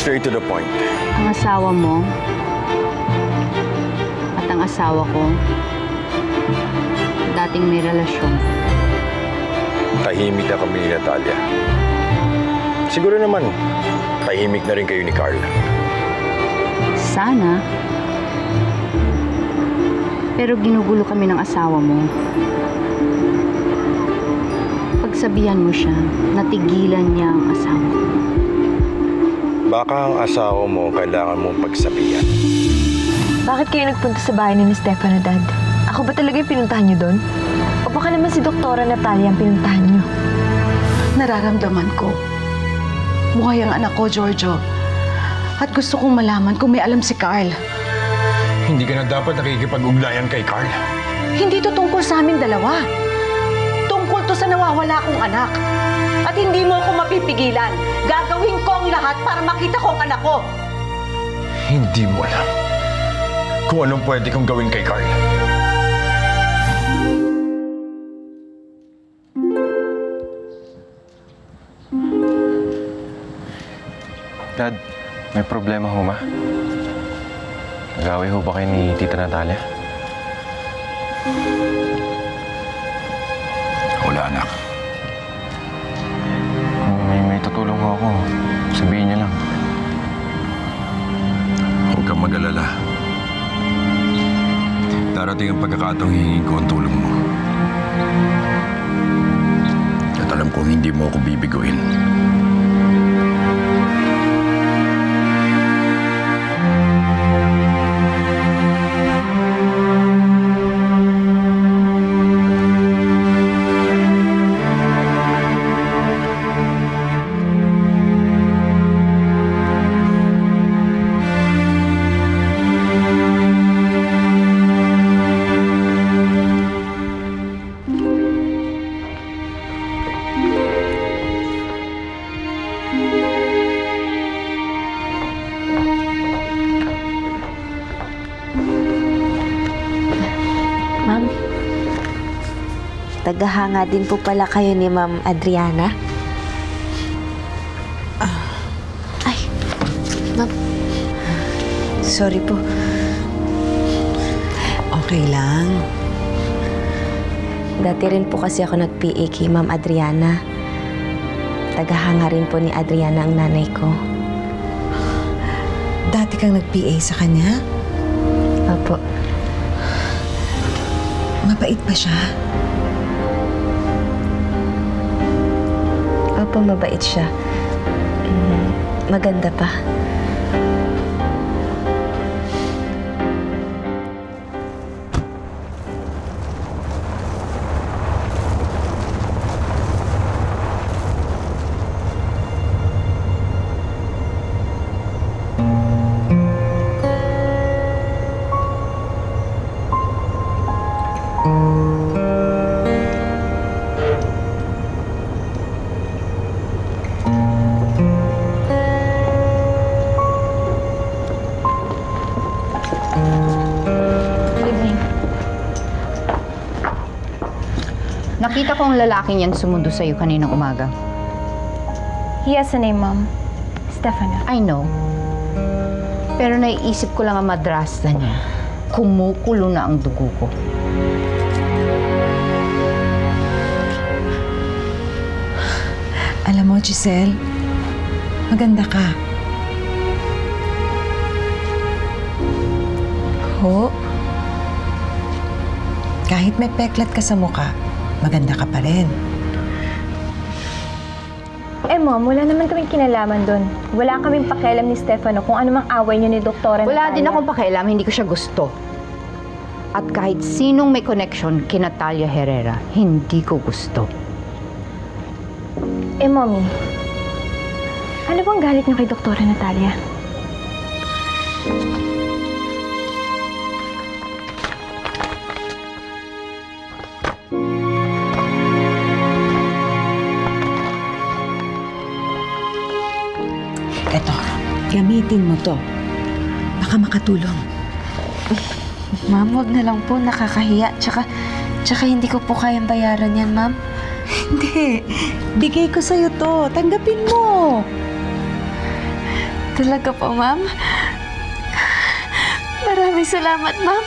Straight to the point. Ang asawa mo at ang asawa ko, dating may relasyon. Tahimik na kami ni Natalia. Siguro naman, tahimik na rin kayo ni Carl. Sana. Pero ginugulo kami ng asawa mo. Pagsabihan mo siya, natigilan niya ang asawa ko. Baka ang asawa mo kailangan mong pagsabihan. Bakit kayo nagpunta sa bahay ni Stefano, Dad? Ako ba talaga yung pinuntahan niyo doon? O baka naman si Doktora Natalia ang pinuntahan niyo? Nararamdaman ko. Buhay ang anak ko, Giorgio. At gusto kong malaman kung may alam si Carl. Hindi ka na dapat nakikipag-ugnayan kay Carl. Hindi to tungkol sa amin dalawa. Tungkol to sa nawawala kong anak. At hindi mo ako mapipigilan. Gagawin ko ang lahat para makita ko ang anak ko. Hindi mo alam kung anong pwede kong gawin kay Carl. Dad, may problema ho ba? Nag-away ho ba kayo ni Tita Natalia? Wala, anak. Kung may tutulong ho ako, sabihin niya lang. Huwag kang mag-alala. Darating ang pagkakataong hihingin ko ang tulong mo. At alam kong hindi mo ako bibiguin. Ma'am, tagahanga din po pala kayo ni Ma'am Adriana? Ay, Ma'am. Sorry po. Okay lang. Dati rin po kasi ako nag-PA kay Ma'am Adriana. Tagahanga rin po ni Adriana ang nanay ko. Dati kang nag-PA sa kanya? Opo. Mabait ba siya? Opo, mabait siya. Maganda pa. Nakita ko ang lalaking yan sumundo sa'yo kaninang umaga. He has a name, Mom. Stefano. I know. Pero naiisip ko lang ang madrasta niya. Kumukulo na ang dugo ko. Alam mo, Giselle, maganda ka. Ho? Kahit may peklat ka sa mukha, maganda ka pa rin. Eh, Mom, wala naman kaming kinalaman doon. Wala kaming pakialam ni Stefano kung ano mang away niyo ni Doktora Natalia. Wala din akong pakialam, hindi ko siya gusto. At kahit sinong may connection kina Natalia Herrera, hindi ko gusto. Eh, Mommy, ano bang galit niyo kay Doktora Natalia? Eto, gamitin mo to. Baka makatulong. Ma'am, wag na lang po. Nakakahiya. Tsaka hindi ko po kayang bayaran yan, Ma'am. Hindi. Bigay ko sa'yo to. Tanggapin mo. Talaga po, ma'am? Maraming salamat, ma'am.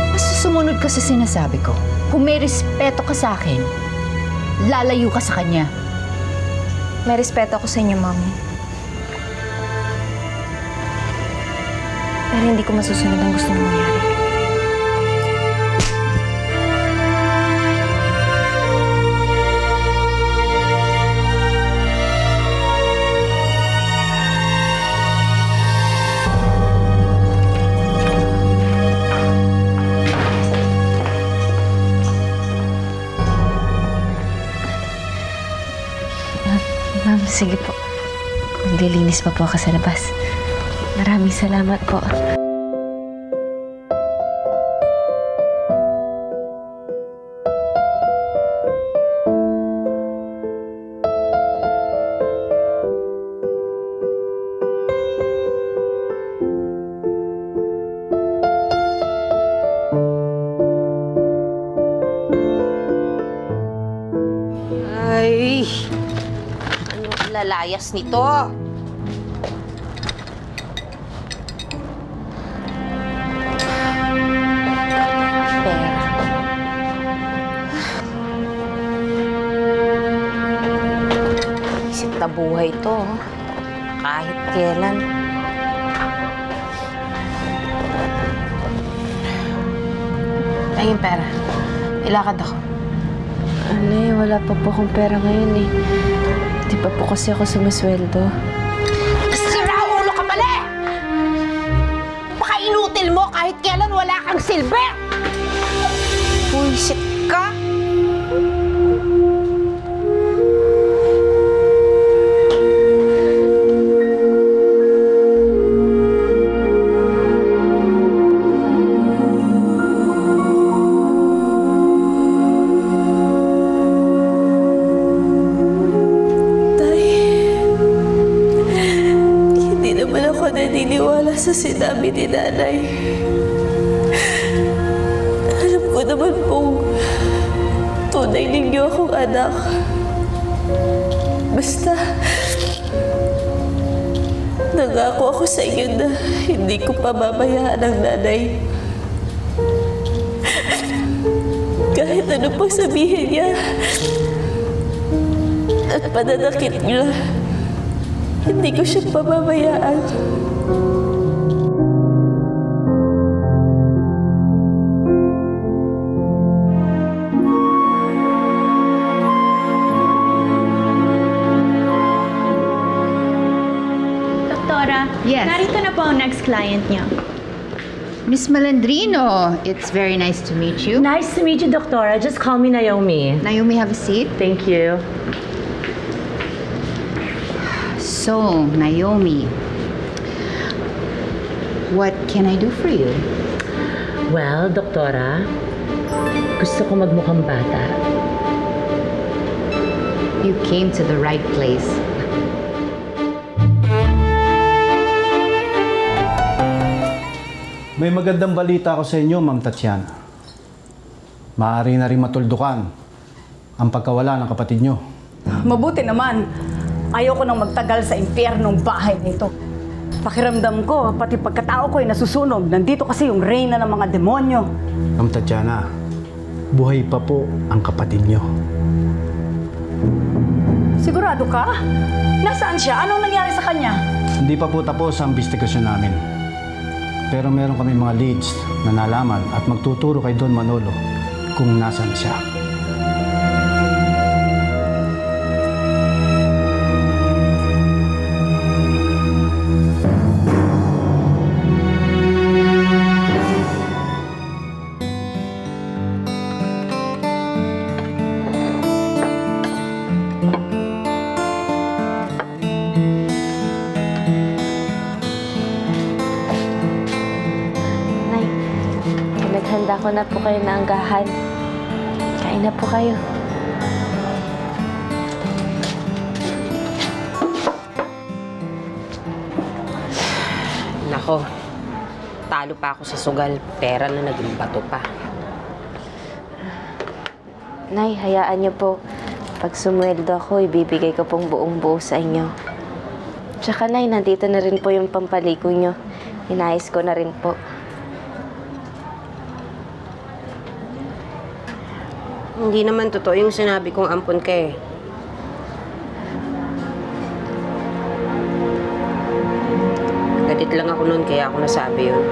Basta sumunod ka sa sinasabi ko. Kung may respeto ka sa akin, lalayo ka sa kanya. May respeto ako sa inyo, Ma'am. Pero hindi ko masusunod ang gusto mong mangyari. Ma'am, sige po. Maglilinis pa po ako sa labas. Maraming salamat po. Ay! Anong lalayas nito? Pera. Isip na buhay to. Kahit kailan. Ay, yung pera. Ilakad ako. Anay, wala pa po akong pera ngayon eh. Di pa po kasi ako sumasweldo. Sira ulo ka pala! Baka inutil mo kahit kailan wala kang silbi! Buisit ka! Naniniwala sa sinabi ni Nanay. Alam ko naman pong tunay ninyo akong anak. Basta, nangako ako sa inyo na hindi ko pababayaan ang nanay. Kahit ano pang sabihin niya at pananakit niya, hindi ko siya pababayaan. Doktora, Yes. narito na po ang next client niyo. Miss Malandrino, it's very nice to meet you. Nice to meet you, Doctora. Just call me Naomi. Naomi, have a seat. Thank you. So, Naomi, what can I do for you? Well, Doktora, gusto ko magmukhang bata. You came to the right place. May magandang balita ako sa inyo, Ma'am Tatiana. Maaari na rin matuldukan ang pagkawala ng kapatid nyo. Mabuti naman. Ayoko nang magtagal sa impyernong bahay nito. Pakiramdam ko, pati pagkatao ko ay nasusunog. Nandito kasi yung reyna ng mga demonyo. Ma'am Tatiana, buhay pa po ang kapatid nyo. Sigurado ka? Nasaan siya? Anong nangyari sa kanya? Hindi pa po tapos ang investigasyon namin. Pero meron kami mga leads na nalaman at magtuturo kay Don Manolo kung nasaan siya. Naghanda ko na po kayo na anggahan. Kain na po kayo. Nako, Natalo pa ako sa sugal. Pera na naging bato pa. Nay, hayaan niyo po. Pag sumweldo ako, ibibigay ko pong buong buo sa inyo. Tsaka, Nay, nandito na rin po yung pampaligo niyo. Inayos ko na rin po. Hindi naman totoo yung sinabi kong ampon ka eh. Galit lang ako noon kaya ako nasabi yun.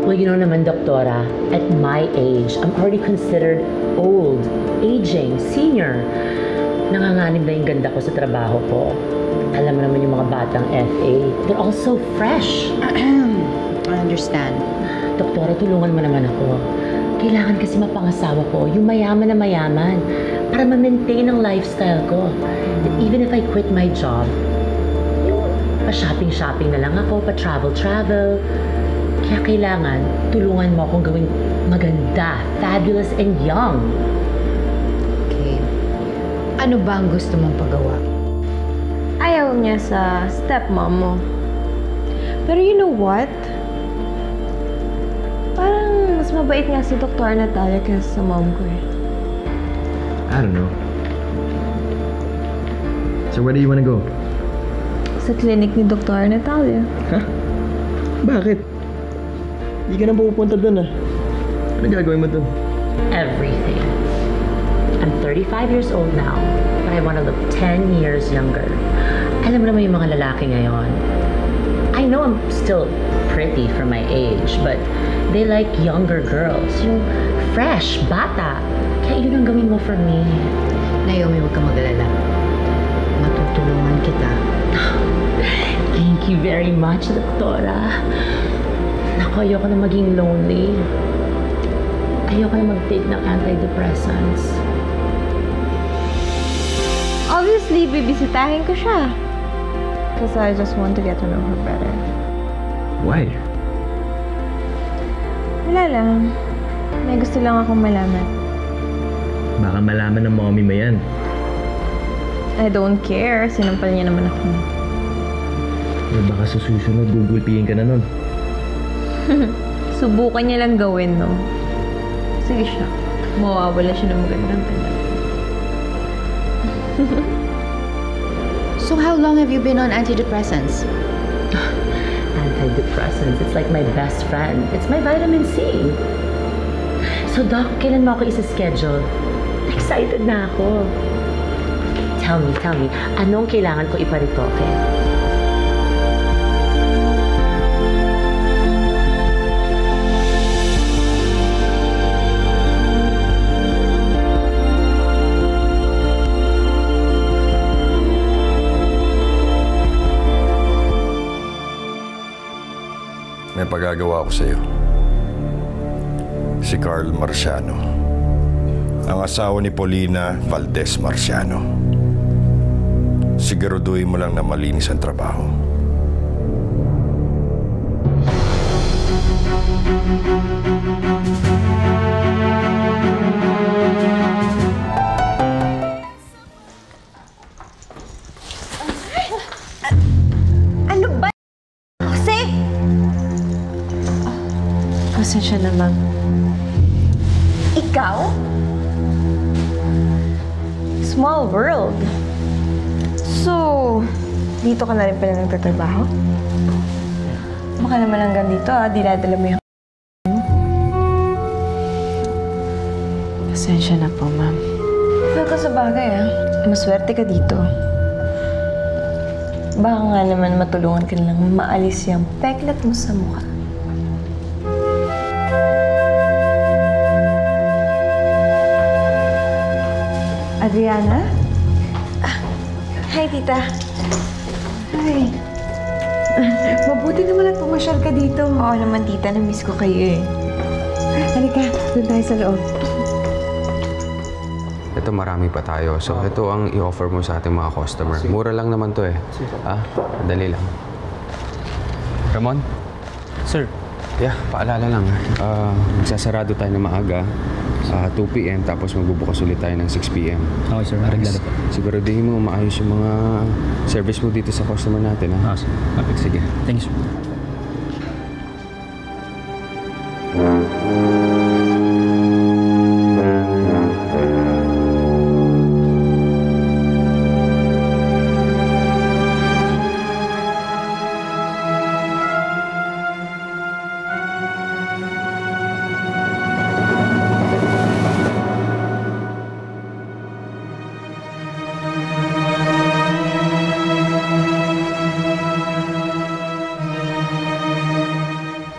Well, you know naman, Doktora, at my age, I'm already considered old, aging, senior. Nanganganib na yung ganda ko sa trabaho ko. Alam mo naman yung mga batang FA. They're all so fresh. I understand. Doktora, tulungan mo naman ako. Kailangan kasi mapangasawa ko, yung mayaman na mayaman, para ma-maintain ang lifestyle ko. And even if I quit my job, yung pa-shopping-shopping na lang ako, pa-travel-travel. Kaya kailangan, tulungan mo akong gawing maganda, fabulous, and young. Okay. Ano ba ang gusto mong pagawa? Ayaw niya sa stepmom mo. Pero you know what? Parang mas mabait nga si Dr. Natalia kaysa sa mom ko eh. I don't know. So where do you wanna go? Sa clinic ni Dr. Natalia. Huh? Bakit? Hindi ka na pupunta dun ah. Ano gagawin mo dun? Everything. I'm 35 years old now, but I want to look 10 years younger. Alam mo naman yung mga lalaki ngayon. I know I'm still pretty for my age, but they like younger girls. Yung fresh, bata. Kaya yun ang gawin mo for me. Naomi, huwag ka mag-alala. Matutulungan kita. Thank you very much, Doktora. Naku, ayoko na maging lonely. Ayoko na mag-take ng antidepressants. Obviously, bibisitahin ko siya. Because I just want to get to know her better. Why? Wala lang. May gusto lang akong malaman. Baka malaman ng mommy mo yan. I don't care. Sinampal niya naman ako. Eh, baka sa susunod, gugulpihin ka na nun. Subukan niya lang gawin, no? Sige siya. Mawawala siya ng magandang tanda. So how long have you been on antidepressants? Antidepressants, it's like my best friend. It's my vitamin C. So, Doc, kailan mo ako isa-schedule? Excited na ako. Tell me, anong kailangan ko iparitoke? May pagagawa ko sa'yo. Si Carl Marciano. Ang asawa ni Paulina Valdez Marciano. Siguraduhin mo lang na malinis ang trabaho. Ano ba? Kasi... Pasensya na, ma'am. Ikaw? Small world. So, dito ka na rin pala nagtatrabaho? Baka naman hanggang dito, dinadala mo yung... Pasensya na po, ma'am. Well, ka sa bagay, maswerte ka dito. Baka nga naman matulungan ka lang maalis yung peklat mo sa mukha. Adriana? Hi, tita. Hi. Mabuti naman at pumasyal ka dito. Oo naman, tita. Na-miss ko kayo eh. Halika, doon tayo sa loob. Ito, marami pa tayo. So, ito ang i-offer mo sa ating mga customer. Mura lang naman to eh. Dali lang. Ramon? Sir, Yeah, paalala lang. Magsasarado tayo ng maaga. 2 p.m. tapos magbubukas ulit tayo ng 6 p.m. Okay, sir. Reglado po. Siguraduhin mo maayos yung mga service mo dito sa customer natin, ha? Sir. Sige. Thank you, sir.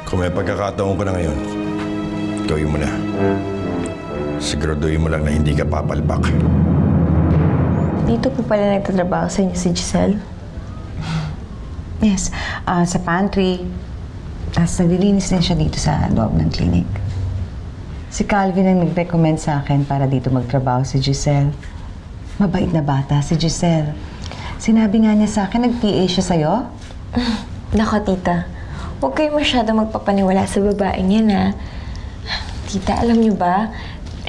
Kung may pagkakataon ko na ngayon, gawin mo na. Siguraduhin mo lang na hindi ka papalpak. Dito po pala nagtatrabaho sa inyo si Giselle? Yes, sa pantry. Tapos naglilinis din siya dito sa loob ng clinic. Si Calvin ang nag-recommend sa akin para dito magtrabaho si Giselle. Mabait na bata si Giselle. Sinabi nga niya sa akin, nag-PA siya sa'yo? Nako, tita. Huwag kayo masyado magpapaniwala sa babaeng yan, ha? Tita, alam niyo ba,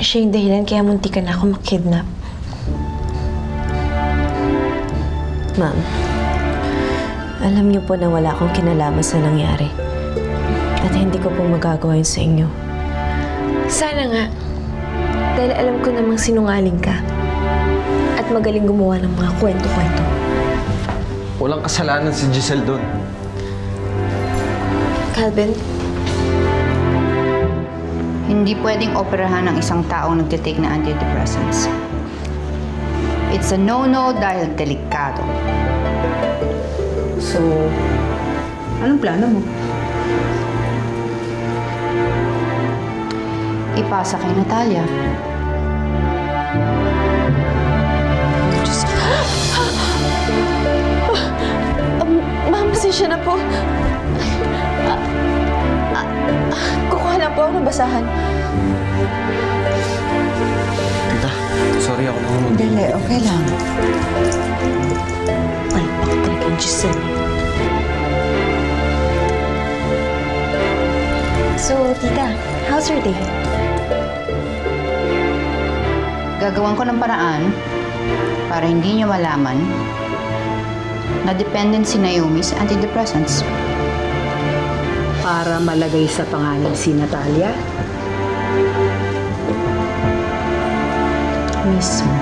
siya yung dahilan kaya muntikan na ako makidnap. Ma'am, alam niyo po na wala akong kinalaman sa nangyari. At hindi ko po magagawa yun sa inyo. Sana nga. Dahil alam ko namang sinungaling ka. At magaling gumawa ng mga kwento-kwento. Walang kasalanan si Giselle doon. Calvin? Hindi pwedeng operahan ng isang taong nagtitake na antidepressants. It's a no-no dahil delikado. So, anong plano mo? Ipasa kay Natalia. Ma'am, pasensya na po. Kukuha na po ako ng basahan. Tita, sorry ako naman. Dali, okay lang. Palpak talaga yung Giselle. So, tita, how's your day? Gagawan ko ng paraan para hindi niya malaman na dependent si Naomi sa antidepressants. Para malagay sa pangalan si Natalia? Mismo.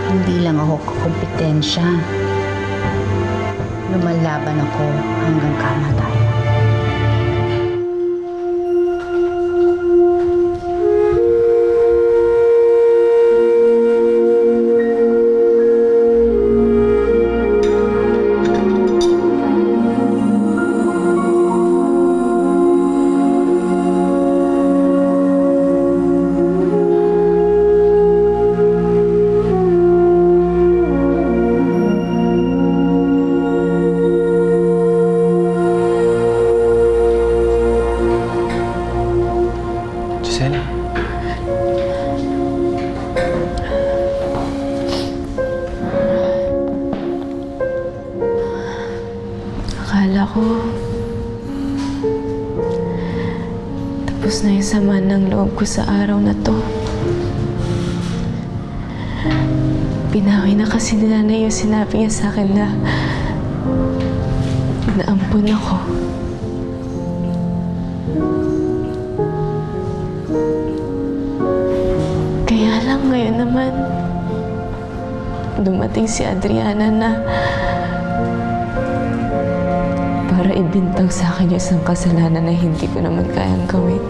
Hindi lang ako kakompetensya. Lumalaban ako hanggang kamatayan. Akala ko tapos na yung sama ng loob ko sa araw na to. Pinawi na kasi nila na yung sinabi niya sa akin na naampun ako. Kaya lang ngayon naman dumating si Adriana na para ibintang sa akin yung isang kasalanan na hindi ko naman kayang gawin.